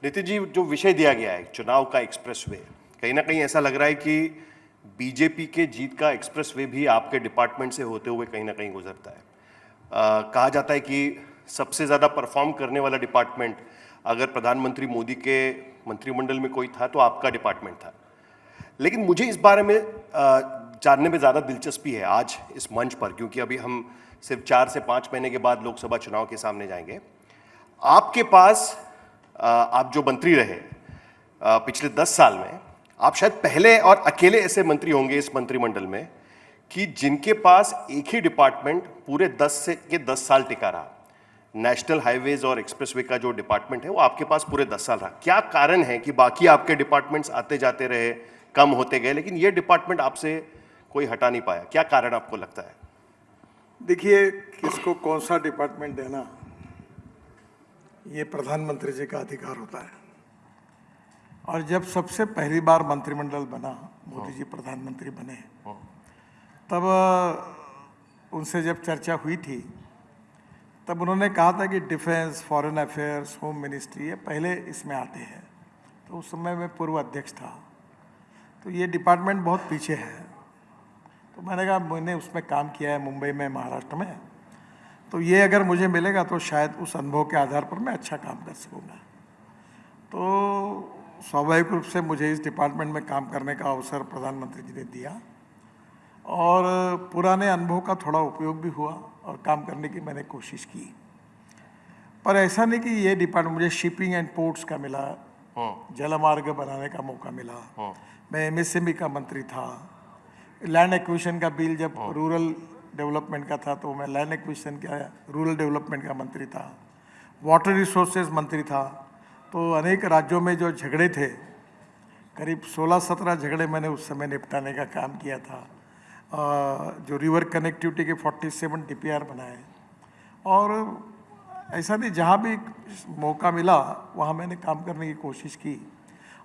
नितिन जी, जो विषय दिया गया है चुनाव का एक्सप्रेसवे, कहीं ना कहीं ऐसा लग रहा है कि बीजेपी के जीत का एक्सप्रेसवे भी आपके डिपार्टमेंट से होते हुए कहीं ना कहीं गुजरता है। कहा जाता है कि सबसे ज़्यादा परफॉर्म करने वाला डिपार्टमेंट अगर प्रधानमंत्री मोदी के मंत्रिमंडल में कोई था तो आपका डिपार्टमेंट था। लेकिन मुझे इस बारे में जानने में ज़्यादा दिलचस्पी है आज इस मंच पर, क्योंकि अभी हम सिर्फ 4 से 5 महीने के बाद लोकसभा चुनाव के सामने जाएंगे। आपके पास आप जो मंत्री रहे पिछले 10 साल में, आप शायद पहले और अकेले ऐसे मंत्री होंगे इस मंत्रिमंडल में कि जिनके पास एक ही डिपार्टमेंट पूरे 10 साल टिका रहा। नेशनल हाईवेज और एक्सप्रेसवे का जो डिपार्टमेंट है वो आपके पास पूरे 10 साल रहा। क्या कारण है कि बाकी आपके डिपार्टमेंट्स आते जाते रहे, कम होते गए, लेकिन ये डिपार्टमेंट आपसे कोई हटा नहीं पाया? क्या कारण आपको लगता है? देखिए, किसको कौन सा डिपार्टमेंट देना ये प्रधानमंत्री जी का अधिकार होता है। और जब सबसे पहली बार मंत्रिमंडल बना, मोदी जी प्रधानमंत्री बने, तब उनसे जब चर्चा हुई थी तब उन्होंने कहा था कि defence, foreign affairs, home ministry ये पहले इसमें आते हैं। तो उस समय मैं पूर्व अध्यक्ष था, तो ये डिपार्टमेंट बहुत पीछे है। तो मैंने कहा मैंने उसमें काम किया है मुंबई में, महाराष्ट्र में, तो ये अगर मुझे मिलेगा तो शायद उस अनुभव के आधार पर मैं अच्छा काम कर सकूँगा। तो स्वाभाविक रूप से मुझे इस डिपार्टमेंट में काम करने का अवसर प्रधानमंत्री जी ने दिया और पुराने अनुभव का थोड़ा उपयोग भी हुआ और काम करने की मैंने कोशिश की। पर ऐसा नहीं कि ये डिपार्टमेंट, मुझे शिपिंग एंड पोर्ट्स का मिला, जलमार्ग बनाने का मौका मिला, मैं एमएसएमई का मंत्री था, लैंड एक्विजिशन का बिल जब रूरल डेवलपमेंट का था तो मैं लैंड एक्विजिशन का, रूरल डेवलपमेंट का मंत्री था, वाटर रिसोर्सेज मंत्री था। तो अनेक राज्यों में जो झगड़े थे, करीब 16-17 झगड़े मैंने उस समय निपटाने का काम किया था। जो रिवर कनेक्टिविटी के 47 डीपीआर बनाए, और ऐसा नहीं, जहाँ भी मौका मिला वहाँ मैंने काम करने की कोशिश की।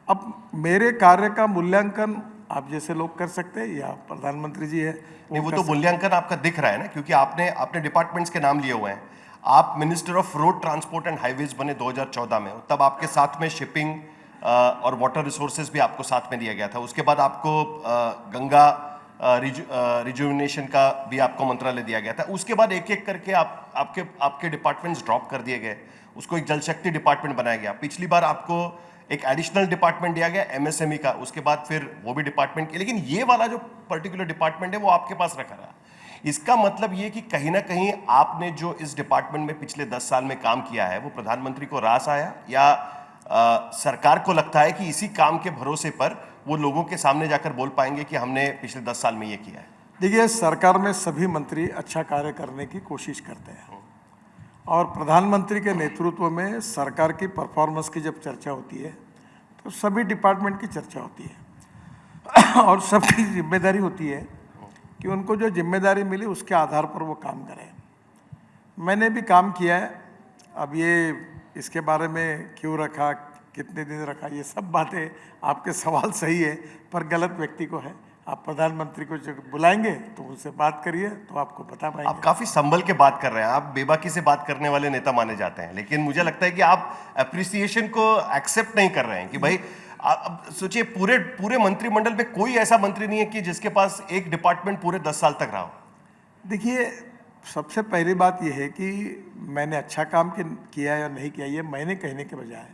अब मेरे कार्य का मूल्यांकन आप जैसे लोग कर सकते हैं या प्रधानमंत्री जी है वो तो मूल्यांकन आपका दिख रहा है ना, क्योंकि आपने डिपार्टमेंट्स के नाम लिए हुए हैं। आप minister of road transport and highways बने 2014 में, तब आपके साथ में शिपिंग और वाटर रिसोर्सेज भी आपको साथ में दिया गया था। उसके बाद आपको गंगा रिजुविनेशन का भी आपको मंत्रालय दिया गया था। उसके बाद एक एक करके आपके डिपार्टमेंट्स ड्रॉप कर दिए गए, उसको एक जल शक्ति डिपार्टमेंट बनाया गया। पिछली बार आपको एक एडिशनल डिपार्टमेंट दिया गया एमएसएमई का, उसके बाद फिर वो भी डिपार्टमेंट के, लेकिन ये वाला जो पर्टिकुलर डिपार्टमेंट है वो आपके पास रखा रहा। इसका मतलब ये कि कहीं ना कहीं आपने जो इस डिपार्टमेंट में पिछले 10 साल में काम किया है वो प्रधानमंत्री को रास आया, या सरकार को लगता है कि इसी काम के भरोसे पर वो लोगों के सामने जाकर बोल पाएंगे कि हमने पिछले 10 साल में ये किया है? देखिए, सरकार में सभी मंत्री अच्छा कार्य करने की कोशिश करते हैं और प्रधानमंत्री के नेतृत्व में सरकार की परफॉर्मेंस की जब चर्चा होती है तो सभी डिपार्टमेंट की चर्चा होती है और सबकी जिम्मेदारी होती है कि उनको जो जिम्मेदारी मिली उसके आधार पर वो काम करें। मैंने भी काम किया है। अब ये इसके बारे में क्यों रखा, कितने दिन रखा, ये सब बातें, आपके सवाल सही है पर गलत व्यक्ति को है। आप प्रधानमंत्री को जब बुलाएंगे तो उनसे बात करिए तो आपको बता पाएंगे। आप काफी संभल के बात कर रहे हैं, आप बेबाकी से बात करने वाले नेता माने जाते हैं, लेकिन मुझे लगता है कि आप अप्रिसिएशन को एक्सेप्ट नहीं कर रहे हैं कि भाई अब सोचिए, पूरे मंत्रिमंडल में कोई ऐसा मंत्री नहीं है कि जिसके पास एक डिपार्टमेंट पूरे 10 साल तक रहा हो। देखिए, सबसे पहली बात यह है कि मैंने अच्छा काम किया या नहीं किया ये मैंने कहने के बजाय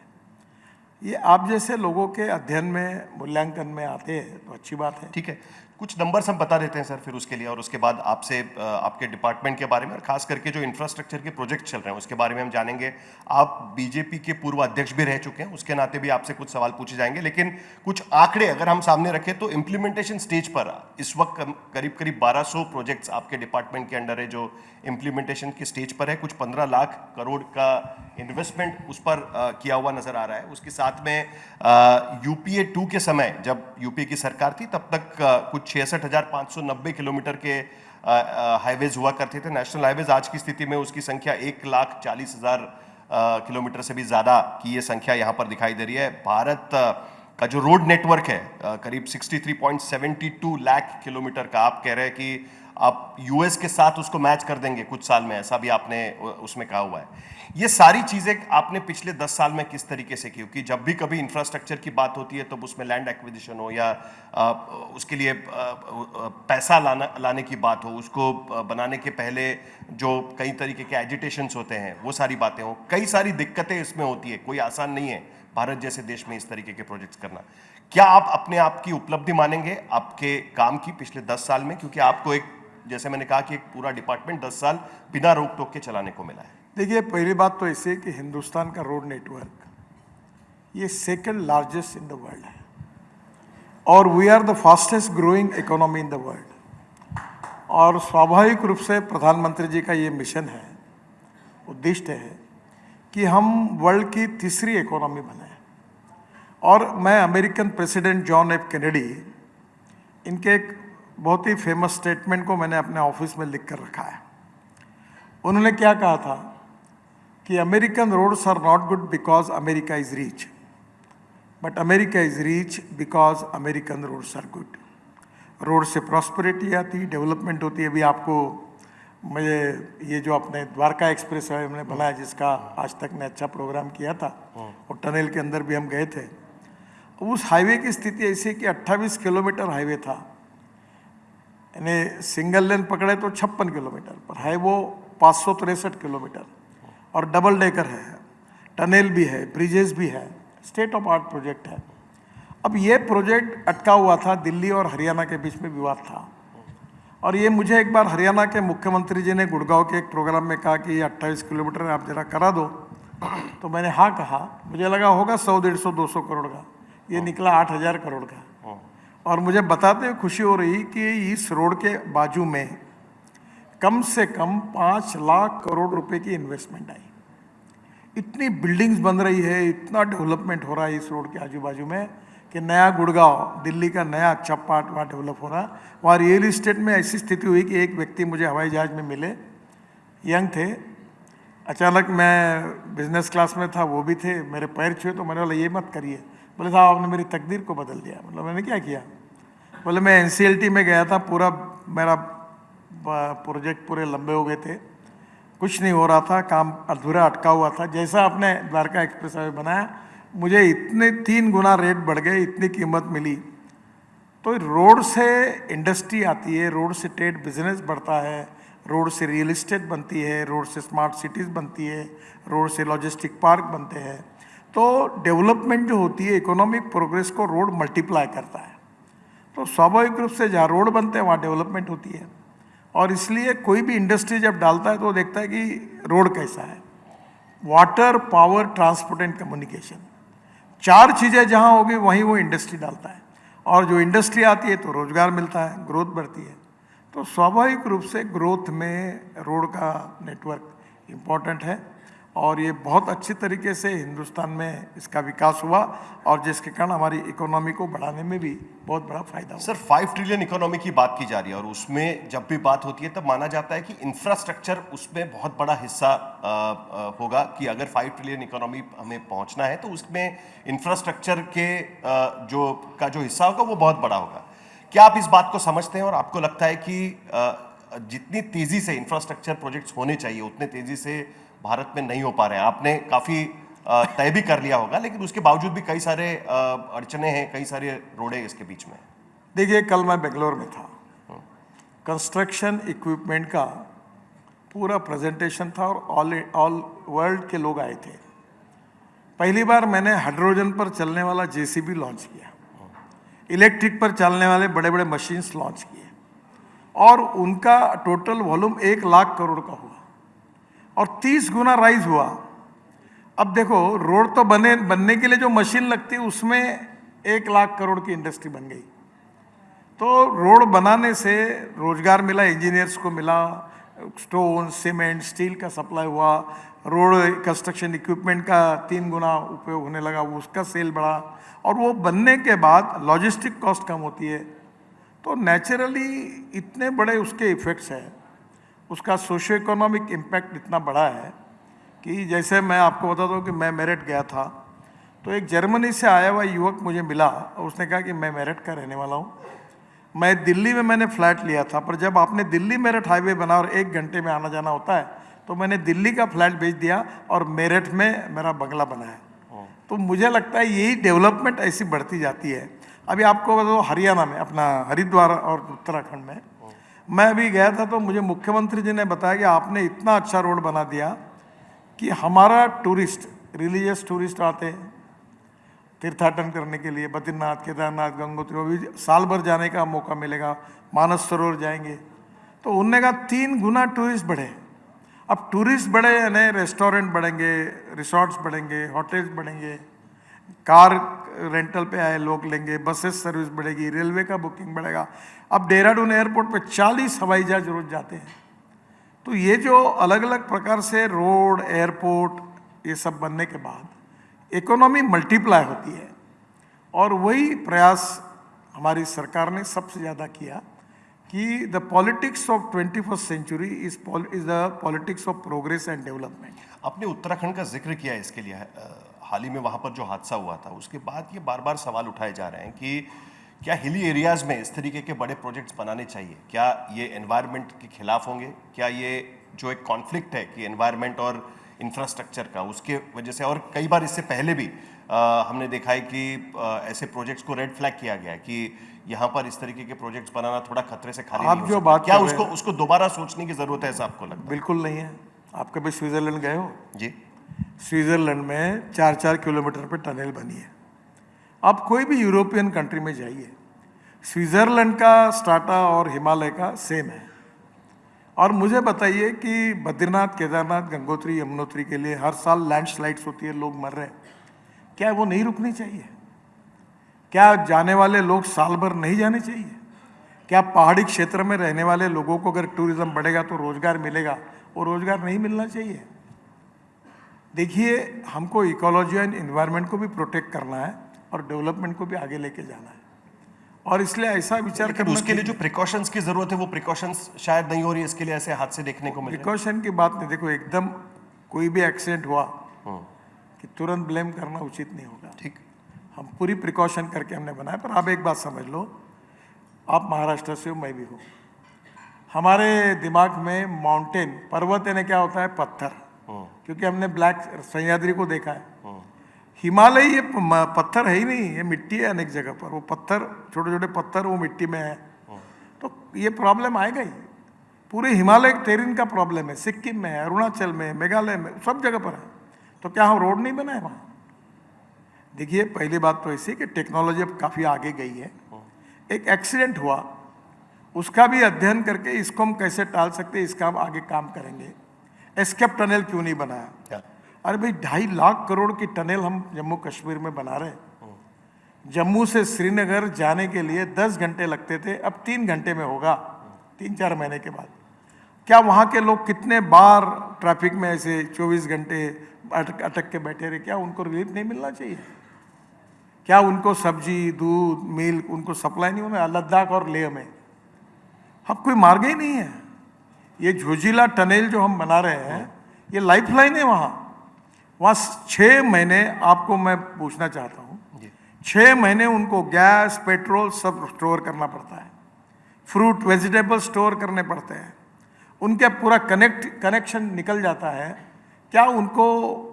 ये आप जैसे लोगों के अध्ययन में, मूल्यांकन में आते हैं तो अच्छी बात है। ठीक है, कुछ नंबर्स हम बता देते हैं सर फिर उसके लिए, और उसके बाद आपसे आपके डिपार्टमेंट के बारे में और खास करके जो इंफ्रास्ट्रक्चर के प्रोजेक्ट चल रहे हैं उसके बारे में हम जानेंगे। आप बीजेपी के पूर्व अध्यक्ष भी रह चुके हैं, उसके नाते भी आपसे कुछ सवाल पूछे जाएंगे, लेकिन कुछ आंकड़े अगर हम सामने रखें तो इम्प्लीमेंटेशन स्टेज पर इस वक्त करीब 1200 प्रोजेक्ट्स आपके डिपार्टमेंट के अंडर है जो इम्प्लीमेंटेशन के स्टेज पर है। कुछ 15 लाख करोड़ का इन्वेस्टमेंट उस पर किया हुआ नजर आ रहा है। उसके साथ में यूपीए 2 के समय, जब यूपीए की सरकार थी तब तक कुछ 66,590 किलोमीटर के हाईवेज हुआ करते थे, नेशनल हाईवेज। आज की स्थिति में उसकी संख्या 1,40,000 किलोमीटर से भी ज्यादा की ये संख्या यहाँ पर दिखाई दे रही है। भारत का जो रोड नेटवर्क है करीब 63.72 लाख किलोमीटर का, आप कह रहे हैं कि आप यूएस के साथ उसको मैच कर देंगे कुछ साल में, ऐसा भी आपने उसमें कहा हुआ है। ये सारी चीजें आपने पिछले 10 साल में किस तरीके से की? क्योंकि जब भी कभी इंफ्रास्ट्रक्चर की बात होती है तो उसमें लैंड एक्विजिशन हो या उसके लिए पैसा लाने की बात हो, उसको बनाने के पहले जो कई तरीके के एजिटेशंस होते हैं वो सारी बातें हो, कई सारी दिक्कतें इसमें होती है। कोई आसान नहीं है भारत जैसे देश में इस तरीके के प्रोजेक्ट्स करना। क्या आप अपने आप की उपलब्धि मानेंगे आपके काम की पिछले 10 साल में? क्योंकि आपको एक, जैसे मैंने कहा कि एक पूरा डिपार्टमेंट 10 साल बिना रोक टोक के चलाने को मिला है। देखिए, पहली बात तो ऐसे कि हिंदुस्तान का रोड नेटवर्क ये second largest in the world है और we are the fastest growing economy in the world. और स्वाभाविक रूप से प्रधानमंत्री जी का ये मिशन है, उद्देश्य है कि हम वर्ल्ड की तीसरी इकोनॉमी बने। और मैं American president John F Kennedy, इनके एक बहुत ही फेमस स्टेटमेंट को मैंने अपने ऑफिस में लिख कर रखा है। उन्होंने क्या कहा था कि American roads are not good because America is rich, but America is rich because American roads are good. Road से प्रॉस्पेरिटी आती, डेवलपमेंट होती है। अभी आपको मुझे ये जो अपने द्वारका एक्सप्रेस है हमने बनाया, जिसका आज तक ने अच्छा प्रोग्राम किया था, और टनल के अंदर भी हम गए थे। उस हाईवे की स्थिति ऐसी है कि 28 किलोमीटर हाईवे था, यानी सिंगल लेन पकड़े तो 56 किलोमीटर, पर है वो 563 किलोमीटर और डबल डेकर है, टनल भी है, ब्रिजेस भी है, स्टेट ऑफ आर्ट प्रोजेक्ट है। अब ये प्रोजेक्ट अटका हुआ था, दिल्ली और हरियाणा के बीच में विवाद था। और ये मुझे एक बार हरियाणा के मुख्यमंत्री जी ने गुड़गांव के एक प्रोग्राम में कहा कि ये 28 किलोमीटर आप जरा करा दो, तो मैंने हाँ कहा। मुझे लगा होगा 100, 150, 200 करोड़ का, ये निकला 8000 करोड़ का। और मुझे बताते हुए खुशी हो रही कि इस रोड के बाजू में कम से कम 5 लाख करोड़ रुपए की इन्वेस्टमेंट आई। इतनी बिल्डिंग्स बन रही है, इतना डेवलपमेंट हो रहा है इस रोड के आजू बाजू में कि नया गुड़गांव, दिल्ली का नया अच्छा पार्ट वहाँ डेवलप हो रहा है। वहाँ रियल इस्टेट में ऐसी स्थिति हुई कि एक व्यक्ति मुझे हवाई जहाज में मिले, यंग थे, अचानक मैं बिजनेस क्लास में था, वो भी थे, मेरे पैर छुए तो मैंने बोला ये मत करिए। बोले साहब आपने मेरी तकदीर को बदल दिया। मतलब मैंने क्या किया? बोले मैं NCLT में गया था, पूरा मेरा प्रोजेक्ट पूरे लंबे हो गए थे, कुछ नहीं हो रहा था, काम अधूरा अटका हुआ था। जैसा आपने द्वारका एक्सप्रेस वे बनाया, मुझे इतने 3 गुना रेट बढ़ गए, इतनी कीमत मिली। तो रोड से इंडस्ट्री आती है, रोड से ट्रेड बिजनेस बढ़ता है, रोड से रियल इस्टेट बनती है, रोड से स्मार्ट सिटीज़ बनती है, रोड से लॉजिस्टिक पार्क बनते हैं। तो डेवलपमेंट जो होती है, इकोनॉमिक प्रोग्रेस को रोड मल्टीप्लाई करता है। तो स्वाभाविक रूप से जहाँ रोड बनते हैं वहाँ डेवलपमेंट होती है। और इसलिए कोई भी इंडस्ट्री जब डालता है तो देखता है कि रोड कैसा है। Water, power, transport and communication, 4 चीज़ें जहाँ होगी वहीं वो इंडस्ट्री डालता है। और जो इंडस्ट्री आती है तो रोजगार मिलता है, ग्रोथ बढ़ती है। तो स्वाभाविक रूप से ग्रोथ में रोड का नेटवर्क इम्पोर्टेंट है और ये बहुत अच्छी तरीके से हिंदुस्तान में इसका विकास हुआ और जिसके कारण हमारी इकोनॉमी को बढ़ाने में भी बहुत बड़ा फायदा हुआ। सर, 5 ट्रिलियन इकोनॉमी की बात की जा रही है और उसमें जब भी बात होती है तब माना जाता है कि इंफ्रास्ट्रक्चर उसमें बहुत बड़ा हिस्सा होगा कि अगर 5 ट्रिलियन इकोनॉमी हमें पहुंचना है तो उसमें इंफ्रास्ट्रक्चर के जो हिस्सा होगा वो बहुत बड़ा होगा। क्या आप इस बात को समझते हैं और आपको लगता है कि जितनी तेजी से इंफ्रास्ट्रक्चर प्रोजेक्ट्स होने चाहिए उतने तेजी से भारत में नहीं हो पा रहे हैं? आपने काफी तय भी कर लिया होगा, लेकिन उसके बावजूद भी कई सारे अड़चने हैं, कई सारे रोड है इसके बीच में। देखिए, कल मैं बेंगलोर में था, कंस्ट्रक्शन इक्विपमेंट का पूरा प्रेजेंटेशन था और ऑल वर्ल्ड के लोग आए थे। पहली बार मैंने हाइड्रोजन पर चलने वाला JCB लॉन्च किया, इलेक्ट्रिक पर चलने वाले बड़े बड़े मशीन्स लॉन्च किए और उनका टोटल वॉल्यूम 1 लाख करोड़ का हुआ और 30 गुना राइज हुआ। अब देखो, रोड तो बनने के लिए जो मशीन लगती है उसमें 1 लाख करोड़ की इंडस्ट्री बन गई। तो रोड बनाने से रोजगार मिला, इंजीनियर्स को मिला, स्टोन, सीमेंट, स्टील का सप्लाई हुआ, रोड कंस्ट्रक्शन इक्विपमेंट का 3 गुना उपयोग होने लगा, उसका सेल बढ़ा और वो बनने के बाद लॉजिस्टिक कॉस्ट कम होती है। तो नेचुरली इतने बड़े उसके इफेक्ट्स हैं, उसका सोशो इकोनॉमिक इम्पैक्ट इतना बड़ा है कि जैसे मैं आपको बताता हूँ कि मैं मेरठ गया था तो एक जर्मनी से आया हुआ युवक मुझे मिला और उसने कहा कि मैं मेरठ का रहने वाला हूँ, मैं दिल्ली में मैंने फ्लैट लिया था, पर जब आपने दिल्ली मेरठ हाईवे बना और 1 घंटे में आना जाना होता है, तो मैंने दिल्ली का फ्लैट बेच दिया और मेरठ में मेरा बंगला बना है। तो मुझे लगता है यही डेवलपमेंट ऐसी बढ़ती जाती है। अभी आपको बताओ, हरियाणा में अपना हरिद्वार और उत्तराखंड में मैं अभी गया था, तो मुझे मुख्यमंत्री जी ने बताया कि आपने इतना अच्छा रोड बना दिया कि हमारा टूरिस्ट, रिलीजियस टूरिस्ट आते हैं तीर्थाटन करने के लिए, बद्रीनाथ, केदारनाथ, गंगोत्री, वो भी साल भर जाने का मौका मिलेगा, मानस सरोवर जाएंगे। तो उनने कहा 3 गुना टूरिस्ट बढ़े। अब टूरिस्ट बढ़े यानी रेस्टोरेंट बढ़ेंगे, रिसोर्ट्स बढ़ेंगे, होटल्स बढ़ेंगे, कार रेंटल पे आए लोग लेंगे, बसेस सर्विस बढ़ेगी, रेलवे का बुकिंग बढ़ेगा। अब देहरादून एयरपोर्ट पे 40 हवाई जहाज रोज जाते हैं। तो ये जो अलग अलग प्रकार से रोड, एयरपोर्ट ये सब बनने के बाद इकोनॉमी मल्टीप्लाई होती है, और वही प्रयास हमारी सरकार ने सबसे ज़्यादा किया कि the politics of 21st century is the politics of progress and development. आपने उत्तराखंड का जिक्र किया इसके लिए, हाल ही में वहाँ पर जो हादसा हुआ था उसके बाद ये बार बार सवाल उठाए जा रहे हैं कि क्या हिली एरियाज़ में इस तरीके के बड़े प्रोजेक्ट्स बनाने चाहिए? क्या ये एनवायरनमेंट के खिलाफ होंगे? क्या ये जो एक कॉन्फ्लिक्ट है कि एनवायरनमेंट और इंफ्रास्ट्रक्चर का, उसके वजह से, और कई बार इससे पहले भी हमने देखा है कि ऐसे प्रोजेक्ट्स को रेड फ्लैग किया गया है कि यहाँ पर इस तरीके के प्रोजेक्ट्स बनाना थोड़ा खतरे से खाली आप नहीं हो जो सकता। बात क्या कर रहे उसको दोबारा सोचने की जरूरत है, ऐसा आपको लगता है? बिल्कुल नहीं है। आप कभी स्विट्जरलैंड गए हो? जी। स्विट्जरलैंड में 4-4 किलोमीटर पे टनल बनी है। आप कोई भी यूरोपियन कंट्री में जाइए, स्विट्जरलैंड का स्टाटा और हिमालय का सेम है। और मुझे बताइए कि बद्रीनाथ, केदारनाथ, गंगोत्री, यमुनोत्री के लिए हर साल लैंडस्लाइड्स होती है, लोग मर रहे हैं, क्या वो नहीं रुकनी चाहिए? क्या जाने वाले लोग साल भर नहीं जाने चाहिए? क्या पहाड़ी क्षेत्र में रहने वाले लोगों को अगर टूरिज्म बढ़ेगा तो रोजगार मिलेगा? वो रोजगार नहीं मिलना चाहिए? देखिए, हमको इकोलॉजी एंड इन्वायरमेंट को भी प्रोटेक्ट करना है और डेवलपमेंट को भी आगे लेके जाना है, और इसलिए ऐसा विचार लेकिन करना उसके लिए जो प्रिकॉशंस की जरूरत है वो प्रिकॉशंस शायद नहीं हो रही है, इसके लिए ऐसे हादसे देखने को मिल रहे हैं। प्रिकॉशन की बात नहीं। देखो, एकदम कोई भी एक्सीडेंट हुआ कि तुरंत ब्लेम करना उचित नहीं होगा। ठीक। हम पूरी प्रिकॉशन करके हमने बनाया। पर आप एक बात समझ लो, आप महाराष्ट्र से हो, मैं भी हूँ, हमारे दिमाग में माउंटेन, पर्वत यानी क्या होता है? पत्थर, क्योंकि हमने ब्लैक सह्याद्री को देखा है। हिमालय ये पत्थर है ही नहीं, ये मिट्टी है अनेक जगह पर। वो पत्थर, छोटे छोटे पत्थर, वो मिट्टी में है, तो ये प्रॉब्लम आएगा ही। पूरे हिमालय टेरेन का प्रॉब्लम है, सिक्किम में है, अरुणाचल में, मेघालय में, सब जगह पर है। तो क्या हम रोड नहीं बनाए वहाँ? देखिए, पहली बात तो ऐसी कि टेक्नोलॉजी अब काफ़ी आगे गई है। एक एक्सीडेंट हुआ, उसका भी अध्ययन करके इसको हम कैसे टाल सकते हैं, इसका हम आगे काम करेंगे। एस्केप टनल क्यों नहीं बनाया? अरे भाई, 2.5 लाख करोड़ की टनल हम जम्मू कश्मीर में बना रहे हैं। जम्मू से श्रीनगर जाने के लिए 10 घंटे लगते थे, अब 3 घंटे में होगा, 3-4 महीने के बाद। क्या वहाँ के लोग कितने बार ट्रैफिक में ऐसे 24 घंटे अटक के बैठे रहे? क्या उनको रिलीफ नहीं मिलना चाहिए? क्या उनको सब्जी, दूध, मिल्क उनको सप्लाई नहीं होना? लद्दाख और लेह में अब कोई मार्ग ही नहीं है। ये झोजिला टनल जो हम बना रहे हैं, ये लाइफलाइन है वहाँ। 6 महीने, आपको मैं पूछना चाहता हूँ, 6 महीने उनको गैस, पेट्रोल सब स्टोर करना पड़ता है, फ्रूट, वेजिटेबल स्टोर करने पड़ते हैं, उनके पूरा कनेक्शन निकल जाता है। क्या उनको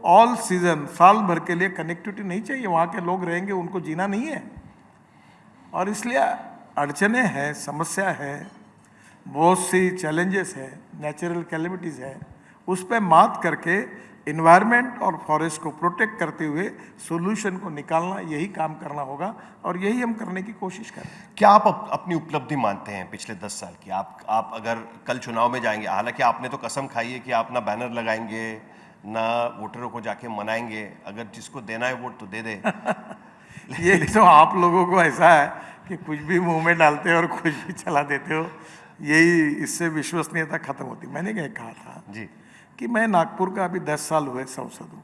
ऑल सीजन, साल भर के लिए कनेक्टिविटी नहीं चाहिए? वहाँ के लोग रहेंगे, उनको जीना नहीं है? और इसलिए अड़चने हैं, समस्या है, बहुत सी चैलेंजेस है, नेचुरल कैलेमिटीज़ है, उस पर मात करके इन्वायरमेंट और फॉरेस्ट को प्रोटेक्ट करते हुए सोल्यूशन को निकालना, यही काम करना होगा, और यही हम करने की कोशिश कर रहे हैं। क्या आप अपनी उपलब्धि मानते हैं पिछले 10 साल की? आप अगर कल चुनाव में जाएंगे, हालांकि आपने तो कसम खाई है कि आप ना बैनर लगाएंगे, ना वोटरों को जाके मनाएंगे, अगर जिसको देना है वोट तो दे दे। ये तो आप लोगों को ऐसा है कि कुछ भी मुंह में डालते हो और कुछ भी चला देते हो, यही इससे विश्वसनीयता खत्म होती। मैंने क्या कहा था जी कि मैं नागपुर का अभी 10 साल हुए सांसद हूँ,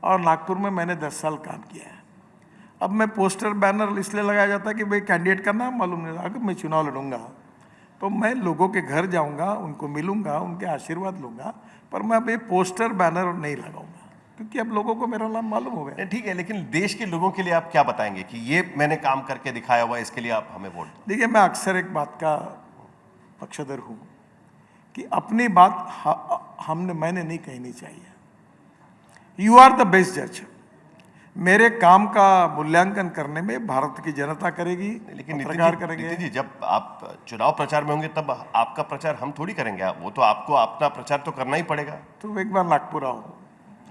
और नागपुर में मैंने 10 साल काम किया है। अब मैं पोस्टर बैनर इसलिए लगाया जाता है कि भाई कैंडिडेट का नाम मालूम नहीं, अगर मैं चुनाव लड़ूंगा तो मैं लोगों के घर जाऊंगा, उनको मिलूंगा, उनके आशीर्वाद लूंगा, पर मैं अभी पोस्टर बैनर नहीं लगाऊंगा, क्योंकि अब लोगों को मेरा नाम मालूम हो गया। नहीं, ठीक है, लेकिन देश के लोगों के लिए आप क्या बताएंगे कि ये मैंने काम करके दिखाया हुआ है, इसके लिए आप हमें वोट दें? देखिए, मैं अक्सर एक बात का पक्षधर हूँ कि अपनी बात मैंने नहीं कहनी चाहिए। यू आर द बेस्ट जज। मेरे काम का मूल्यांकन करने में भारत की जनता करेगी, लेकिन पत्रकार करेंगे। नितिन जी, जब आप चुनाव प्रचार में होंगे तब आपका प्रचार हम थोड़ी करेंगे, वो तो आपको अपना प्रचार तो करना ही पड़ेगा। तो एक बार नागपुर आओ,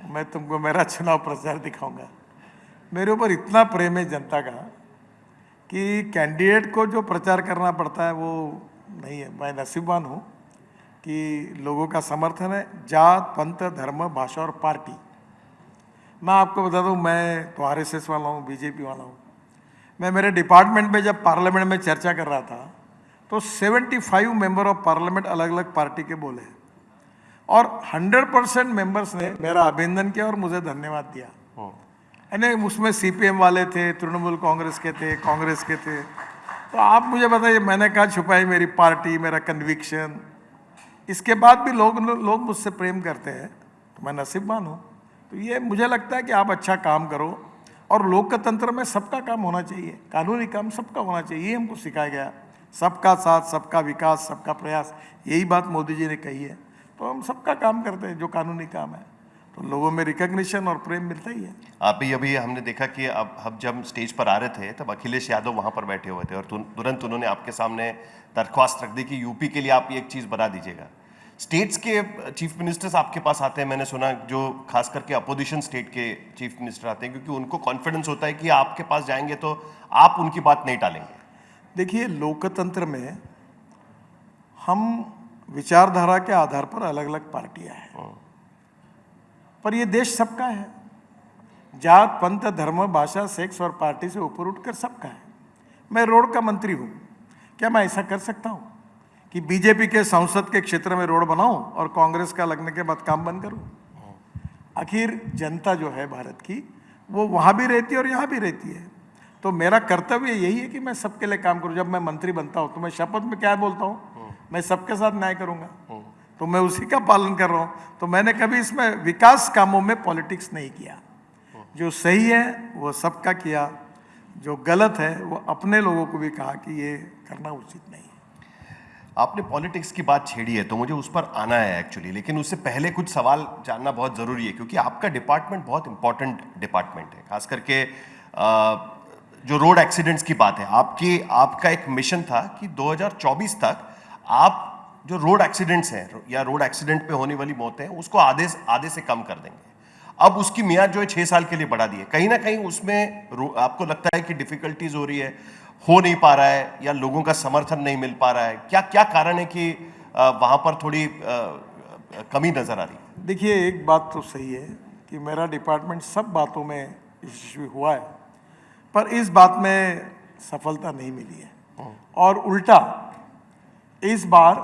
मैं तुमको मेरा चुनाव प्रचार दिखाऊंगा। मेरे ऊपर इतना प्रेम है जनता का कि कैंडिडेट को जो प्रचार करना पड़ता है वो नहीं है। मैं नसीबवान हूँ कि लोगों का समर्थन है, जात पंथ धर्म भाषा और पार्टी। मैं आपको बता दूं, मैं तो आरएसएस वाला हूँ, बीजेपी वाला हूँ। मैं मेरे डिपार्टमेंट में जब पार्लियामेंट में चर्चा कर रहा था तो 75 मेंबर ऑफ पार्लियामेंट अलग अलग पार्टी के बोले और 100% मेंबर्स ने मेरा अभिनंदन किया और मुझे धन्यवाद दिया। यानी उसमें सीपीएम वाले थे, तृणमूल कांग्रेस के थे, कांग्रेस के थे। तो आप मुझे बताइए, मैंने कहा छुपाई मेरी पार्टी, मेरा कन्विक्शन, इसके बाद भी लोग मुझसे प्रेम करते हैं, तो मैं नसीबवान हूँ। तो ये मुझे लगता है कि आप अच्छा काम करो और लोकतंत्र में सबका काम होना चाहिए, कानूनी काम सबका होना चाहिए, ये हमको सिखाया गया। सबका साथ, सबका विकास, सबका प्रयास, यही बात मोदी जी ने कही है। तो हम सबका काम करते हैं जो कानूनी काम है, तो लोगों में रिकॉग्निशन और प्रेम मिलता ही है। आप ही अभी हमने देखा कि अब हम जब स्टेज पर आ रहे थे तब अखिलेश यादव वहां पर बैठे हुए थे और तुरंत उन्होंने आपके सामने दरख्वास्त रख दी कि यूपी के लिए आप एक चीज बना दीजिएगा। स्टेट्स के चीफ मिनिस्टर्स आपके पास आते हैं, मैंने सुना, जो खास करके अपोजिशन स्टेट के चीफ मिनिस्टर आते हैं, क्योंकि उनको कॉन्फिडेंस होता है कि आपके पास जाएंगे तो आप उनकी बात नहीं टालेंगे। देखिए, लोकतंत्र में हम विचारधारा के आधार पर अलग अलग पार्टियां हैं, पर ये देश सबका है। जात पंथ धर्म भाषा सेक्स और पार्टी से ऊपर उठकर सबका है। मैं रोड का मंत्री हूं, क्या मैं ऐसा कर सकता हूं कि बीजेपी के संसद के क्षेत्र में रोड बनाऊं और कांग्रेस का लगने के बाद काम बंद करूं? आखिर जनता जो है भारत की, वो वहां भी रहती है और यहाँ भी रहती है। तो मेरा कर्तव्य यही है कि मैं सबके लिए काम करूं। जब मैं मंत्री बनता हूं तो मैं शपथ में क्या बोलता हूं, मैं सबके साथ न्याय करूंगा, तो मैं उसी का पालन कर रहा हूं। तो मैंने कभी इसमें विकास कामों में पॉलिटिक्स नहीं किया। जो सही है वो सबका किया, जो गलत है वो अपने लोगों को भी कहा कि ये करना उचित नहीं है। आपने पॉलिटिक्स की बात छेड़ी है तो मुझे उस पर आना है एक्चुअली, लेकिन उससे पहले कुछ सवाल जानना बहुत ज़रूरी है, क्योंकि आपका डिपार्टमेंट बहुत इंपॉर्टेंट डिपार्टमेंट है। खास करके जो रोड एक्सीडेंट्स की बात है, आपका एक मिशन था कि 2024 तक आप जो रोड एक्सीडेंट्स हैं या रोड एक्सीडेंट पे होने वाली मौतें हैं उसको आधे से कम कर देंगे। अब उसकी मियाद जो है 6 साल के लिए बढ़ा दी है। कहीं ना कहीं उसमें आपको लगता है कि डिफिकल्टीज हो रही है, हो नहीं पा रहा है, या लोगों का समर्थन नहीं मिल पा रहा है? क्या क्या कारण है कि वहां पर थोड़ी कमी नजर आ रही है? देखिए, एक बात तो सही है कि मेरा डिपार्टमेंट सब बातों में यशस्वी हुआ है, पर इस बात में सफलता नहीं मिली है। और उल्टा इस बार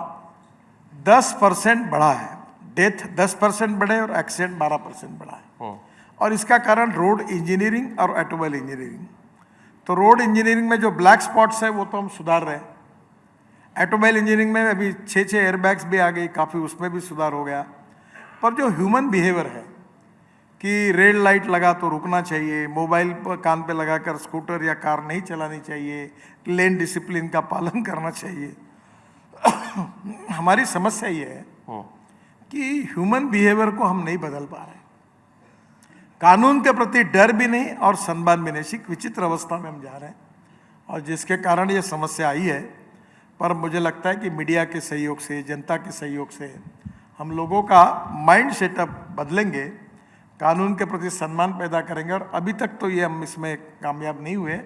10% बढ़ा है, डेथ 10% बढ़े और एक्सीडेंट 12% बढ़ा है। और इसका कारण रोड इंजीनियरिंग और ऑटोमोबाइल इंजीनियरिंग। तो रोड इंजीनियरिंग में जो ब्लैक स्पॉट्स है वो तो हम सुधार रहे हैं। ऑटोमोबाइल इंजीनियरिंग में अभी 6 एयरबैग्स भी आ गई, काफ़ी उसमें भी सुधार हो गया। पर जो ह्यूमन बिहेवियर है कि रेड लाइट लगा तो रुकना चाहिए, मोबाइल पर कान पे लगाकर स्कूटर या कार नहीं चलानी चाहिए, लेन डिसिप्लिन का पालन करना चाहिए। हमारी समस्या ये है कि ह्यूमन बिहेवियर को हम नहीं बदल पा रहे, कानून के प्रति डर भी नहीं और सम्मान भी नहीं। विचित्र अवस्था में हम जा रहे हैं और जिसके कारण ये समस्या आई है। पर मुझे लगता है कि मीडिया के सहयोग से, जनता के सहयोग से हम लोगों का माइंड सेटअप बदलेंगे, कानून के प्रति सम्मान पैदा करेंगे। और अभी तक तो ये हम इसमें कामयाब नहीं हुए,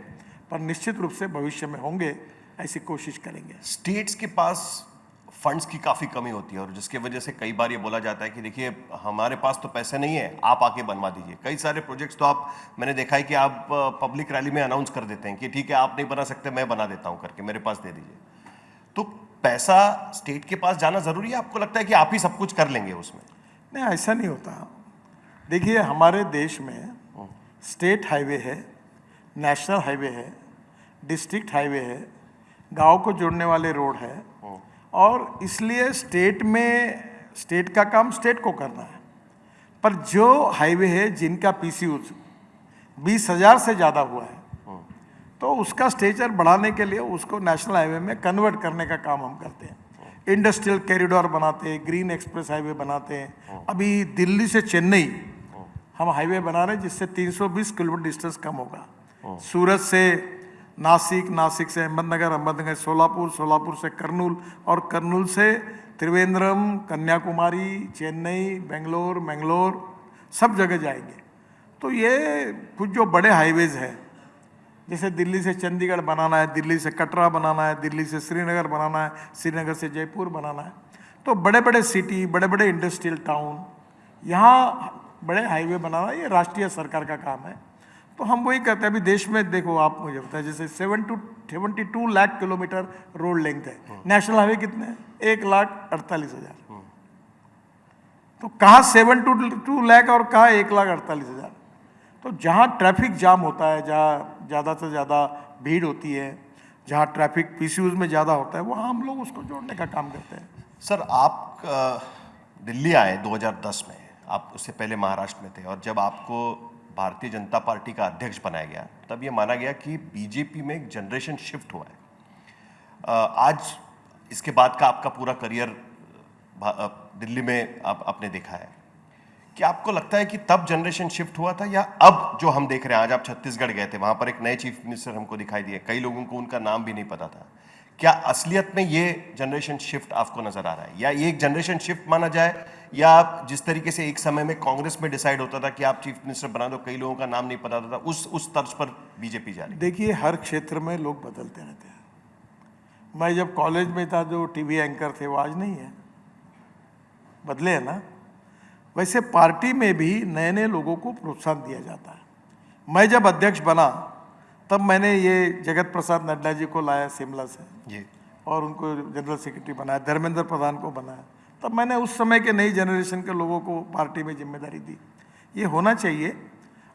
पर निश्चित रूप से भविष्य में होंगे, ऐसी कोशिश करेंगे। स्टेट्स के पास फंड्स की काफ़ी कमी होती है और जिसके वजह से कई बार ये बोला जाता है कि देखिए हमारे पास तो पैसे नहीं है, आप आके बनवा दीजिए। कई सारे प्रोजेक्ट्स तो मैंने देखा है कि आप पब्लिक रैली में अनाउंस कर देते हैं कि ठीक है आप नहीं बना सकते, मैं बना देता हूँ करके, मेरे पास दे दीजिए। तो पैसा स्टेट के पास जाना जरूरी है? आपको लगता है कि आप ही सब कुछ कर लेंगे उसमें? नहीं, ऐसा नहीं होता। देखिए, हमारे देश में स्टेट हाईवे है, नेशनल हाईवे है, डिस्ट्रिक्ट हाईवे है, गांव को जोड़ने वाले रोड है, और इसलिए स्टेट का काम स्टेट को करना है। पर जो हाईवे है जिनका पीसीयूज 20,000 से ज़्यादा हुआ है, तो उसका स्टेचर बढ़ाने के लिए उसको नेशनल हाईवे में कन्वर्ट करने का काम हम करते हैं। इंडस्ट्रियल कॉरिडोर बनाते हैं, ग्रीन एक्सप्रेस हाईवे बनाते हैं। अभी दिल्ली से चेन्नई हम हाईवे बना रहे हैं जिससे 320 किलोमीटर डिस्टेंस कम होगा। सूरत से नासिक, नासिक से अहमदनगर, अहमदनगर सोलापुर, सोलापुर से कर्नूल और कर्नूल से त्रिवेंद्रम, कन्याकुमारी, चेन्नई, बेंगलोर, मैंगलोर सब जगह जाएंगे। तो ये कुछ जो बड़े हाईवेज हैं, जैसे दिल्ली से चंडीगढ़ बनाना है, दिल्ली से कटरा बनाना है, दिल्ली से श्रीनगर बनाना है, श्रीनगर से जयपुर बनाना है, तो बड़े बड़े सिटी, बड़े बड़े इंडस्ट्रियल टाउन, यहाँ बड़े हाईवे बनाना ये राष्ट्रीय सरकार का काम है। तो हम वही कहते हैं। अभी देश में देखो, आप मुझे बताएं, जैसे 72 लाख किलोमीटर रोड लेंथ है, नेशनल हाईवे कितने हैं? 1,48,000। तो कहाँ 72 लाख और कहाँ 1,48,000? तो जहाँ ट्रैफिक जाम होता है, जहाँ ज़्यादा से ज़्यादा भीड़ होती है, जहाँ ट्रैफिक पीसीयूज में ज़्यादा होता है, वहाँ हम लोग उसको जोड़ने का काम करते हैं। सर, आप दिल्ली आए 2010 में, आप उससे पहले महाराष्ट्र में थे, और जब आपको भारतीय जनता पार्टी का अध्यक्ष बनाया गया तब ये माना गया कि बीजेपी में एक जनरेशन शिफ्ट हुआ है। आज इसके बाद का आपका पूरा करियर दिल्ली में आपने देखा है, क्या आपको लगता है कि तब जनरेशन शिफ्ट हुआ था, या अब जो हम देख रहे हैं? आज आप छत्तीसगढ़ गए थे, वहां पर एक नए चीफ मिनिस्टर हमको दिखाई दिए, कई लोगों को उनका नाम भी नहीं पता था। क्या असलियत में ये जनरेशन शिफ्ट आपको नजर आ रहा है, या ये एक जनरेशन शिफ्ट माना जाए, या जिस तरीके से एक समय में कांग्रेस में डिसाइड होता था कि आप चीफ मिनिस्टर बना दो, कई लोगों का नाम नहीं पता था, उस तर्ज पर बीजेपी जा रही है? देखिए, हर क्षेत्र में लोग बदलते रहते हैं। मैं जब कॉलेज में था, जो टीवी एंकर थे वो आज नहीं है, बदले हैं ना। वैसे पार्टी में भी नए नए लोगों को प्रोत्साहन दिया जाता है। मैं जब अध्यक्ष बना तब मैंने ये जगत प्रसाद नड्डा जी को लाया शिमला से जी, और उनको जनरल सेक्रेटरी बनाया, धर्मेंद्र प्रधान को बनाया। तब मैंने उस समय के नई जनरेशन के लोगों को पार्टी में जिम्मेदारी दी। ये होना चाहिए,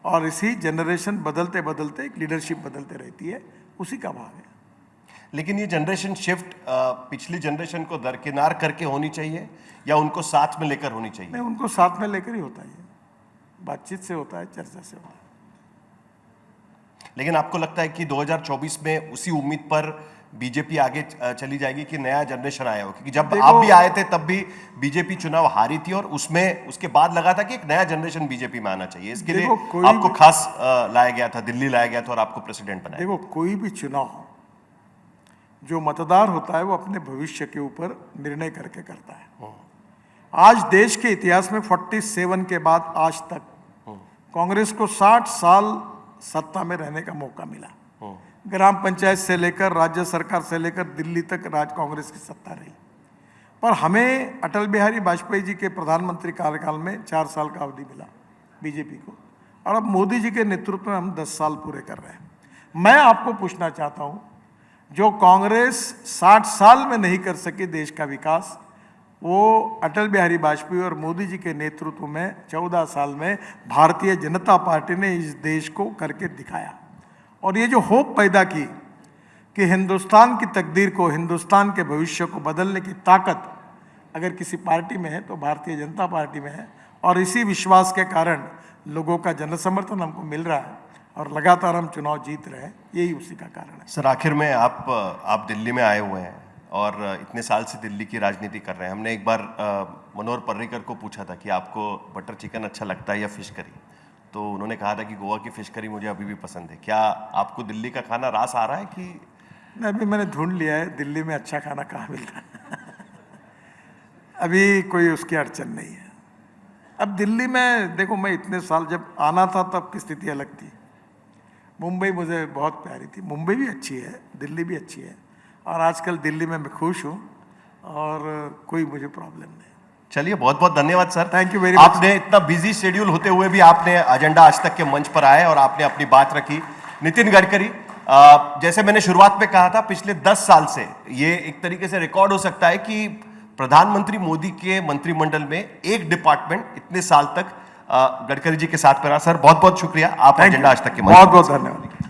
और इसी जनरेशन बदलते बदलते एक लीडरशिप बदलते रहती है, उसी का भाग है। लेकिन ये जनरेशन शिफ्ट पिछली जनरेशन को दरकिनार करके होनी चाहिए, या उनको साथ में लेकर होनी चाहिए? नहीं, उनको साथ में लेकर ही होता है, बातचीत से होता है, चर्चा से होता है। लेकिन आपको लगता है कि 2024 में उसी उम्मीद पर बीजेपी आगे चली जाएगी कि नया जनरेशन आया हो? क्योंकि जब आप भी आए थे तब भी बीजेपी चुनाव हारी थी, और उसमें उसके बाद लगा था कि एक नया जनरेशन बीजेपी में आना चाहिए। इसके लिए आपको खास लाया गया था, दिल्ली लाया गया था, और आपको प्रेसिडेंट बनाया। देखो, कोई भी चुनाव जो मतदार होता है वो अपने भविष्य के ऊपर निर्णय करके करता है। आज देश के इतिहास में 47 के बाद आज तक कांग्रेस को 60 साल सत्ता में रहने का मौका मिला। ग्राम पंचायत से लेकर राज्य सरकार से लेकर दिल्ली तक राज कांग्रेस की सत्ता रही। पर हमें अटल बिहारी वाजपेयी जी के प्रधानमंत्री कार्यकाल में 4 साल का अवधि मिला बीजेपी को, और अब मोदी जी के नेतृत्व में हम 10 साल पूरे कर रहे हैं। मैं आपको पूछना चाहता हूं, जो कांग्रेस 60 साल में नहीं कर सकी देश का विकास, वो अटल बिहारी वाजपेयी और मोदी जी के नेतृत्व में 14 साल में भारतीय जनता पार्टी ने इस देश को करके दिखाया। और ये जो होप पैदा की कि हिंदुस्तान की तकदीर को, हिंदुस्तान के भविष्य को बदलने की ताकत अगर किसी पार्टी में है तो भारतीय जनता पार्टी में है। और इसी विश्वास के कारण लोगों का जन समर्थन हमको मिल रहा है, और लगातार हम चुनाव जीत रहे हैं, यही उसी का कारण है। सर, आखिर में आप दिल्ली में आए हुए हैं और इतने साल से दिल्ली की राजनीति कर रहे हैं। हमने एक बार मनोहर पर्रिकर को पूछा था कि आपको बटर चिकन अच्छा लगता है या फिश करी, तो उन्होंने कहा था कि गोवा की फिश करी मुझे अभी भी पसंद है। क्या आपको दिल्ली का खाना रास आ रहा है? कि नहीं, अभी मैंने ढूंढ लिया है दिल्ली में अच्छा खाना कहाँ मिलता है। अभी कोई उसकी अड़चन नहीं है। अब दिल्ली में देखो, मैं इतने साल जब आना था तब की स्थिति अलग थी। मुंबई मुझे बहुत प्यारी थी, मुंबई भी अच्छी है, दिल्ली भी अच्छी है, और आजकल दिल्ली में मैं खुश हूँ और कोई मुझे प्रॉब्लम नहीं। चलिए, बहुत बहुत धन्यवाद sir. Thank you very much. आपने इतना बिजी शेड्यूल होते हुए भी आपने एजेंडा आज तक के मंच पर आए और आपने अपनी बात रखी। नितिन गडकरी, जैसे मैंने शुरुआत में कहा था, पिछले 10 साल से ये एक तरीके से रिकॉर्ड हो सकता है कि प्रधानमंत्री मोदी के मंत्रिमंडल में एक डिपार्टमेंट इतने साल तक गडकरी जी के साथ में रहा। सर, बहुत बहुत शुक्रिया, आप एजेंडा आज तक के मंच पर। बहुत बहुत धन्यवाद।